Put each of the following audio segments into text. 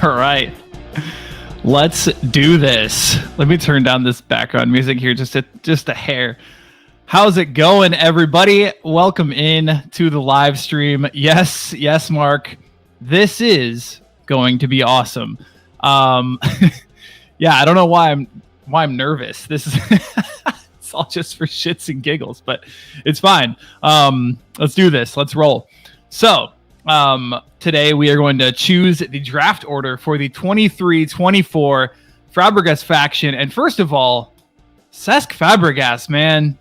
All right. Let's do this. Let me turn down this background music here just a hair. How's it going, everybody? Welcome in to the live stream. Yes, Mark. This is going to be awesome. Yeah, I don't know why I'm nervous. This is it's all just for shits and giggles, but it's fine. Let's do this. Let's roll. So, today we are going to choose the draft order for the 23-24 Fabregas faction. And first of all, Cesc Fabregas, man,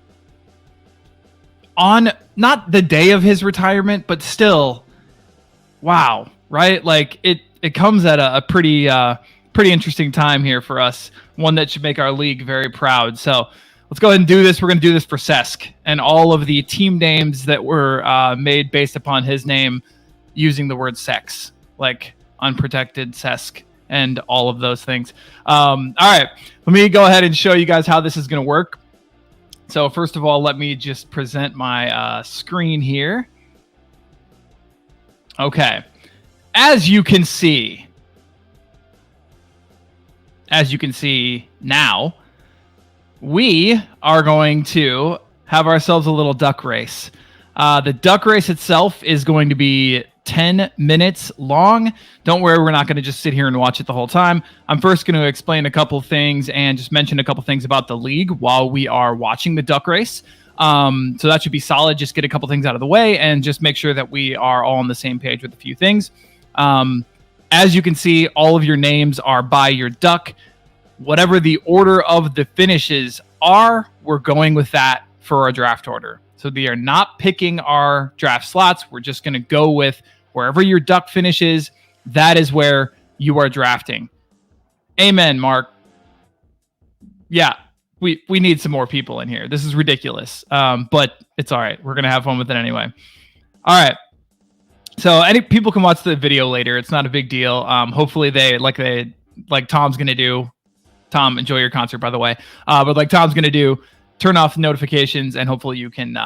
on not the day of his retirement, but still, wow, right? Like it comes at a pretty interesting time here for us, one that should make our league very proud. So let's go ahead and do this. We're going to do this for Cesc and all of the team names that were made based upon his name using the word sex, like unprotected Cesc and all of those things. All right, let me go ahead and show you guys how this is going to work. So first of all, let me just present my screen here. Okay, as you can see now, we are going to have ourselves a little duck race. The duck race itself is going to be 10 minutes long. Don't worry, we're not going to just sit here and watch it the whole time. I'm first going to explain a couple things and just mention a couple things about the league while we are watching the duck race. So that should be solid. Just get a couple things out of the way and just make sure that we are all on the same page with a few things. As you can see, all of your names are by your duck. Whatever the order of the finishes are, we're going with that for our draft order. So we are not picking our draft slots. We're just going to go with wherever your duck finishes. That is where you are drafting. Amen, Mark. Yeah, we need some more people in here. This is ridiculous, but it's all right. We're going to have fun with it anyway. All right. So any people can watch the video later. It's not a big deal. Hopefully they like Tom's going to do. Tom, enjoy your concert, by the way. But like Tom's going to do, turn off notifications, and hopefully you can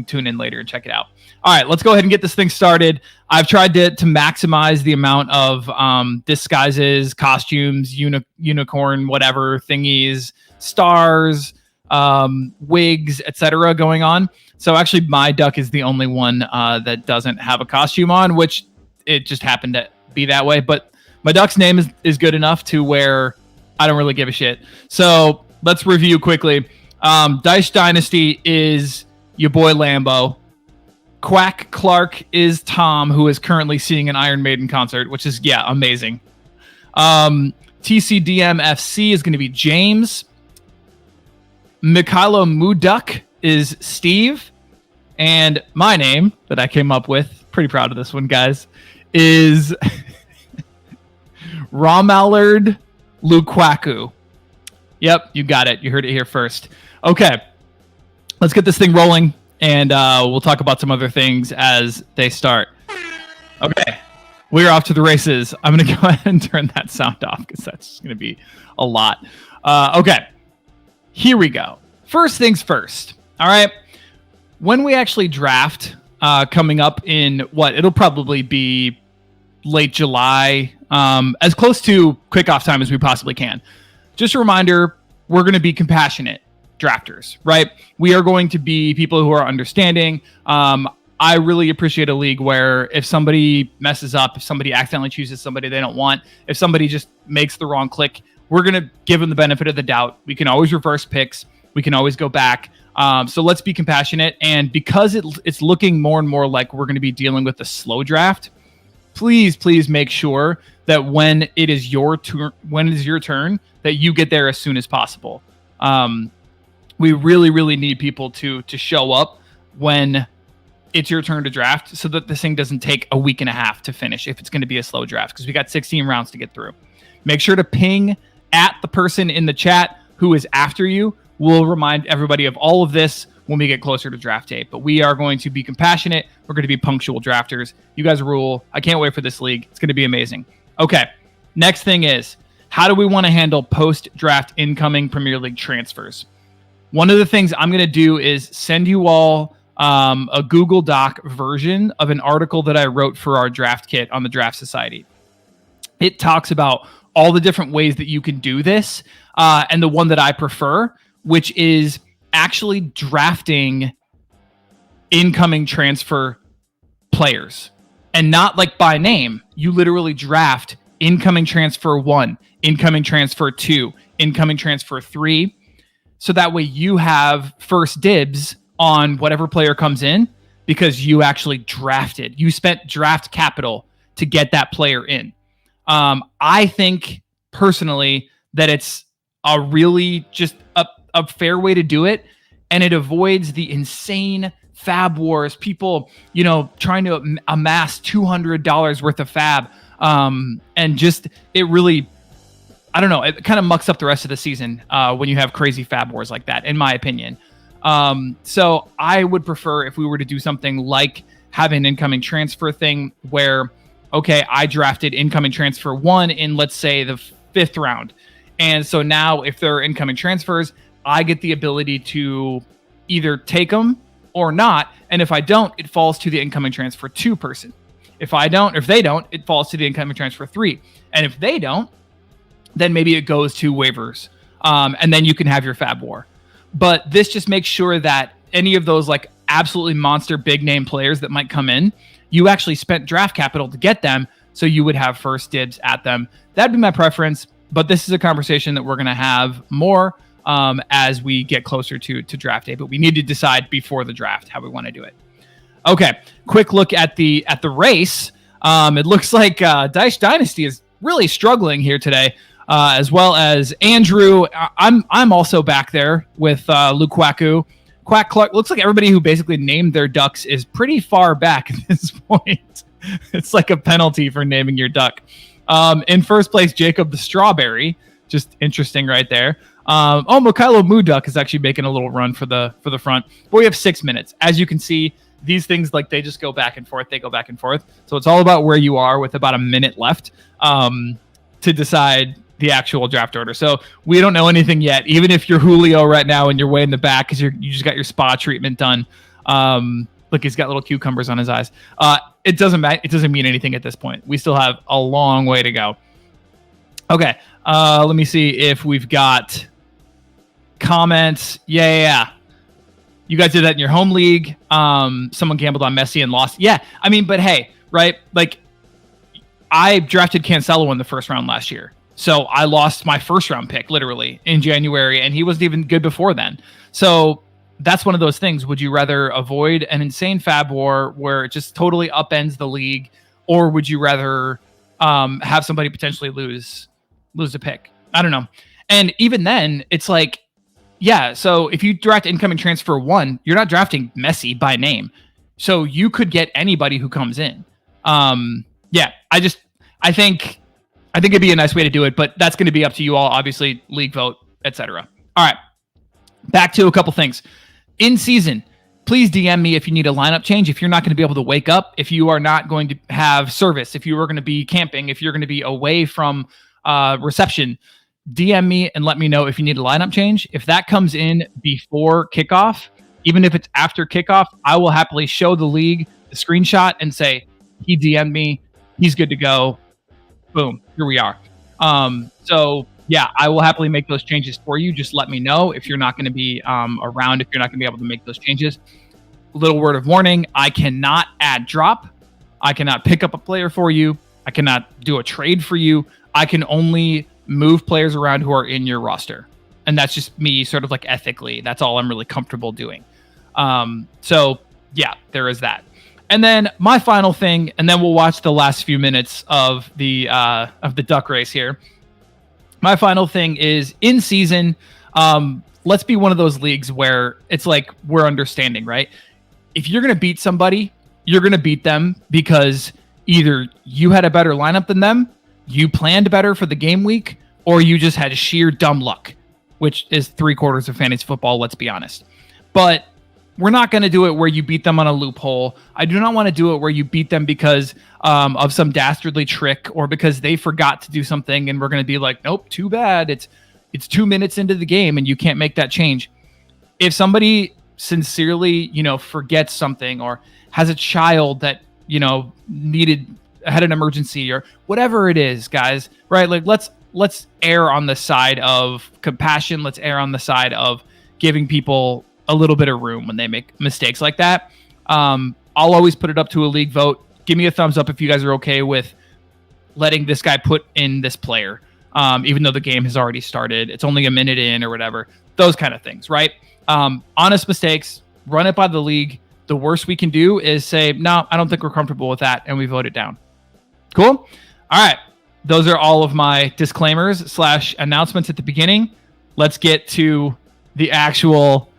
tune in later and check it out. All right, let's go ahead and get this thing started. I've tried to maximize the amount of disguises, costumes, unicorn, whatever thingies, stars, wigs, etc. going on. So actually, my duck is the only one that doesn't have a costume on, which it just happened to be that way. But my duck's name is good enough to where I don't really give a shit. So let's review quickly. Dice Dynasty is your boy Lambo. Quack Clark is Tom, who is currently seeing an Iron Maiden concert, which is, yeah, amazing. TCDM FC is going to be James. Mikhailo Muduk is Steve. And my name that I came up with, pretty proud of this one, guys, is Romallard Lukaku. Yep, you got it. You heard it here first. Okay, let's get this thing rolling, and we'll talk about some other things as they start. Okay, we're off to the races. I'm going to go ahead and turn that sound off because that's going to be a lot. Okay, here we go. First things first, all right? When we actually draft coming up in it'll probably be late July, as close to kickoff time as we possibly can. Just a reminder, we're going to be compassionate drafters, right? We are going to be people who are understanding. I really appreciate a league where if somebody messes up, if somebody accidentally chooses somebody they don't want, if somebody just makes the wrong click, we're going to give them the benefit of the doubt. We can always reverse picks. We can always go back. So let's be compassionate. And because it's looking more and more like we're going to be dealing with a slow draft, please make sure that when it is your turn, that you get there as soon as possible. We really need people to show up when it's your turn to draft so that this thing doesn't take a week and a half to finish if it's going to be a slow draft, because we got 16 rounds to get through. Make sure to ping at the person in the chat who is after you. We'll remind everybody of all of this when we get closer to draft day. But we are going to be compassionate. We're going to be punctual drafters. You guys rule. I can't wait for this league. It's going to be amazing. Okay, next thing is, how do we want to handle post-draft incoming Premier League transfers? One of the things I'm going to do is send you all a Google Doc version of an article that I wrote for our draft kit on the Draft Society. It talks about all the different ways that you can do this. And the one that I prefer, which is actually drafting incoming transfer players, and not like by name. You literally draft incoming transfer 1, incoming transfer 2, incoming transfer 3. So that way you have first dibs on whatever player comes in, because you actually drafted. You spent draft capital to get that player in. I think personally that it's a really just a fair way to do it, and it avoids the insane fab wars, people, trying to amass $200 worth of fab. And just, it really, I don't know, it kind of mucks up the rest of the season when you have crazy fab wars like that, in my opinion. So I would prefer if we were to do something like having an incoming transfer thing where, okay, I drafted incoming transfer 1 in, let's say, the 5th round. And so now if there are incoming transfers, I get the ability to either take them or not. And if I don't, it falls to the incoming transfer 2 person. If they don't, it falls to the incoming transfer 3. And if they don't, then maybe it goes to waivers. And then you can have your fab war. But this just makes sure that any of those like absolutely monster big name players that might come in, you actually spent draft capital to get them, so you would have first dibs at them. That'd be my preference, but this is a conversation that we're going to have more as we get closer to draft day. But we need to decide before the draft how we want to do it. Okay, quick look at the race. It looks like Dice Dynasty is really struggling here today. As well as Andrew. I'm also back there with Lukaku. Quack Clark. Looks like everybody who basically named their ducks is pretty far back at this point. It's like a penalty for naming your duck. In first place, Jacob the Strawberry. Just interesting right there. Mikhailo Muduk is actually making a little run for the front. But we have 6 minutes. As you can see, these things, like, they just go back and forth. They go back and forth. So it's all about where you are with about a minute left to decide the actual draft order. So we don't know anything yet. Even if you're Julio right now and you're way in the back because you just got your spa treatment done. Look, he's got little cucumbers on his eyes. It doesn't matter. It doesn't mean anything at this point. We still have a long way to go. Okay. Let me see if we've got comments. Yeah. You guys did that in your home league. Someone gambled on Messi and lost. Yeah. I mean, but hey, right? Like, I drafted Cancelo in the first round last year. So I lost my first round pick literally in January, and he wasn't even good before then. So that's one of those things. Would you rather avoid an insane fab war where it just totally upends the league, or would you rather have somebody potentially lose a pick? I don't know. And even then, it's like, yeah, so if you draft incoming transfer 1, you're not drafting Messi by name. So you could get anybody who comes in. Yeah, I think it'd be a nice way to do it, but that's going to be up to you all, obviously, league vote, etc. All right, back to a couple things. In season, please DM me if you need a lineup change, if you're not going to be able to wake up, if you are not going to have service, if you are going to be camping, if you're going to be away from reception. DM me and let me know if you need a lineup change. If that comes in before kickoff, even if it's after kickoff, I will happily show the league the screenshot and say, he DM'd me, he's good to go. Boom, here we are. So yeah, I will happily make those changes for you. Just let me know if you're not going to be around, if you're not going to be able to make those changes. Little word of warning, I cannot add drop. I cannot pick up a player for you. I cannot do a trade for you. I can only move players around who are in your roster. And that's just me sort of like ethically. That's all I'm really comfortable doing. So yeah, there is that. And then my final thing, and then we'll watch the last few minutes of the duck race here. My final thing is in season. Let's be one of those leagues where it's like we're understanding, right? If you're going to beat somebody, you're going to beat them because either you had a better lineup than them, you planned better for the game week, or you just had sheer dumb luck, which is 3/4 of fantasy football, let's be honest. But we're not going to do it where you beat them on a loophole. I do not want to do it where you beat them because of some dastardly trick or because they forgot to do something and we're going to be like, nope, too bad. It's 2 minutes into the game and you can't make that change. If somebody sincerely, forgets something or has a child that, needed had an emergency or whatever it is, guys, right? Like let's err on the side of compassion. Let's err on the side of giving people a little bit of room when they make mistakes like that. I'll always put it up to a league vote. Give me a thumbs up if you guys are okay with letting this guy put in this player, even though the game has already started. It's only a minute in or whatever. Those kind of things, right? Honest mistakes, run it by the league. The worst we can do is say, no, I don't think we're comfortable with that, and we vote it down. Cool? All right. Those are all of my disclaimers / announcements at the beginning. Let's get to the actual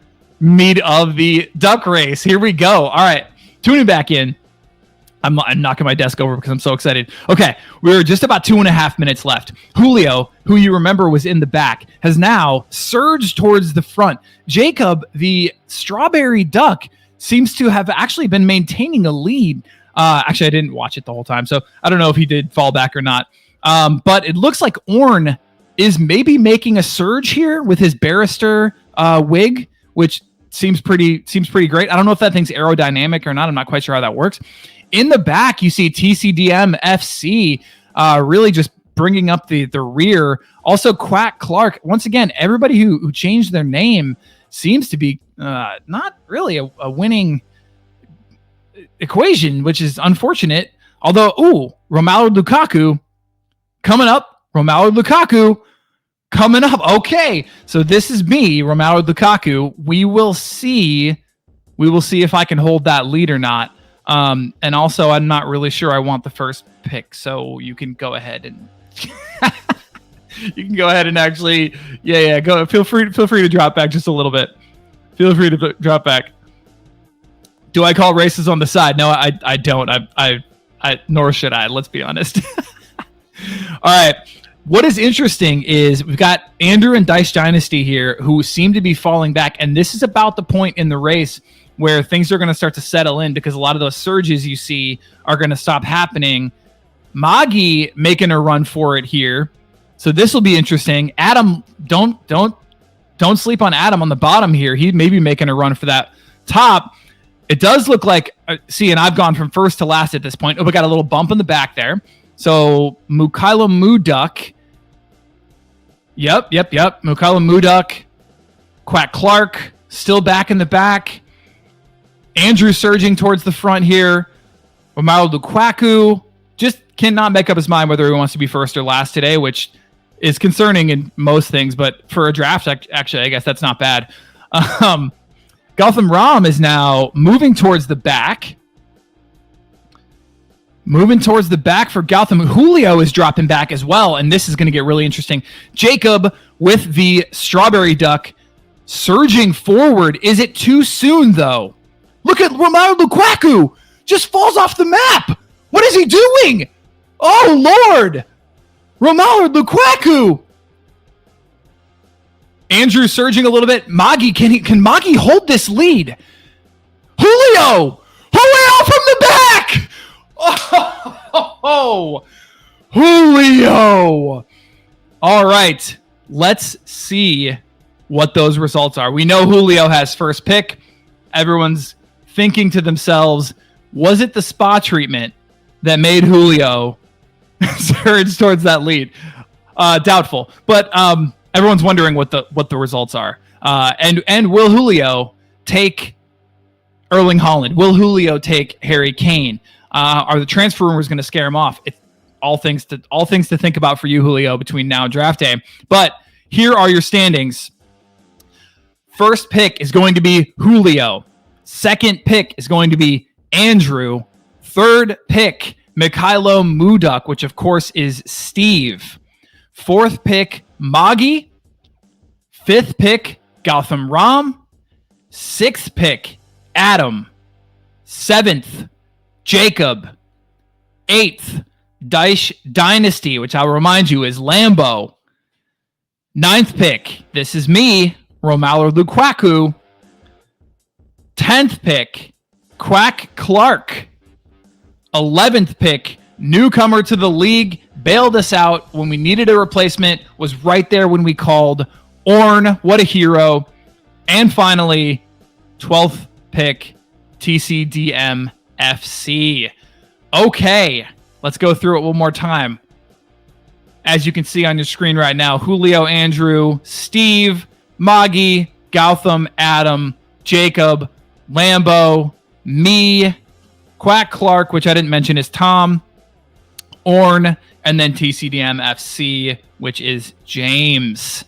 meat of the duck race. Here we go. All right. Tuning back in. I'm knocking my desk over because I'm so excited. Okay, we're just about 2.5 minutes left. Julio, who you remember was in the back, has now surged towards the front. Jacob, the strawberry duck, seems to have actually been maintaining a lead. Actually, I didn't watch it the whole time, so I don't know if he did fall back or not. But it looks like Orn is maybe making a surge here with his barrister wig, which seems pretty great. I don't know if that thing's aerodynamic or not. I'm not quite sure how that works. In the back, you see TCDM FC really just bringing up the rear. Also, Quack Clark. Once again, everybody who changed their name seems to be not really a winning equation, which is unfortunate. Although, Romelu Lukaku coming up. Romelu Lukaku coming up. Okay, so this is me, Romelu Lukaku. We will see if I can hold that lead or not. And also, I'm not really sure I want the first pick, so you can go ahead and actually, go. Feel free to drop back just a little bit. Feel free to drop back. Do I call races on the side? No, I don't. I nor should I. Let's be honest. All right. What is interesting is we've got Andrew and Dice Dynasty here who seem to be falling back, and this is about the point in the race where things are going to start to settle in because a lot of those surges you see are going to stop happening. Magi making a run for it here. So this will be interesting. Adam, don't sleep on Adam on the bottom here. He may be making a run for that top. It does look like, and I've gone from first to last at this point. We got a little bump in the back there. So Mukhailo Muduk. Yep. Mukhailo Muduk. Quack Clark still back in the back. Andrew surging towards the front here. Romelu Lukaku just cannot make up his mind whether he wants to be first or last today, which is concerning in most things. But for a draft, actually, I guess that's not bad. Gautam Ram is now moving towards the back. Moving towards the back for Gautam. Julio is dropping back as well, and this is going to get really interesting. Jacob with the strawberry duck surging forward. Is it too soon, though? Look at Romelu Lukaku. Just falls off the map. What is he doing? Oh, Lord. Romelu Lukaku. Andrew surging a little bit. Magi, can Magi hold this lead? Julio from the back. Oh, Julio. All right. Let's see what those results are. We know Julio has first pick. Everyone's thinking to themselves, was it the spa treatment that made Julio surge towards that lead? Doubtful. But everyone's wondering what the results are. And will Julio take Erling Haaland? Will Julio take Harry Kane? Are the transfer rumors going to scare him off? It's all things to think about for you, Julio, between now and draft day. But here are your standings. First pick is going to be Julio. Second pick is going to be Andrew. Third pick, Mukhailo Muduk, which of course is Steve. Fourth pick, Magi. Fifth pick, Gautam Ram. Sixth pick, Adam. Seventh, Jacob. Eighth, Dice Dynasty, which I'll remind you is Lambo. Ninth pick, this is me, Romelu Lukaku. 10th pick, Quack Clark. 11th pick, newcomer to the league, bailed us out when we needed a replacement, was right there when we called. Orn, what a hero. And finally, 12th pick, TCDM FC. Okay, Let's go through it one more time. As you can see on your screen right now, Julio, Andrew, Steve, Moggy, Gautam, Adam, Jacob, Lambo, me, Quack Clark, which I didn't mention is Tom, Orn, and then TCDM FC, which is James.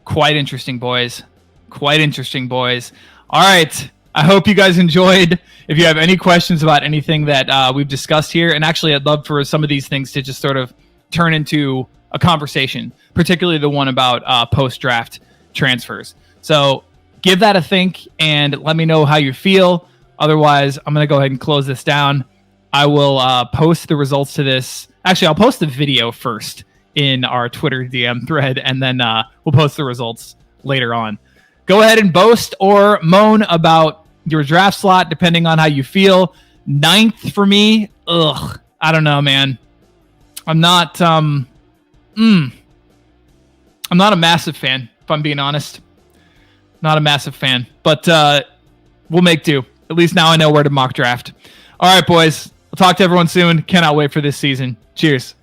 Quite interesting, boys. Quite interesting, boys. All right. I hope you guys enjoyed. If you have any questions about anything that we've discussed here, and actually I'd love for some of these things to just sort of turn into a conversation, particularly the one about post-draft transfers. So give that a think and let me know how you feel. Otherwise, I'm going to go ahead and close this down. I will post the results to this. Actually, I'll post the video first in our Twitter DM thread, and then we'll post the results later on. Go ahead and boast or moan about your draft slot, depending on how you feel. 9th for me. Ugh. I don't know, man. I'm not I'm not a massive fan, if I'm being honest. Not a massive fan. But we'll make do. At least now I know where to mock draft. All right, boys. I'll talk to everyone soon. Cannot wait for this season. Cheers.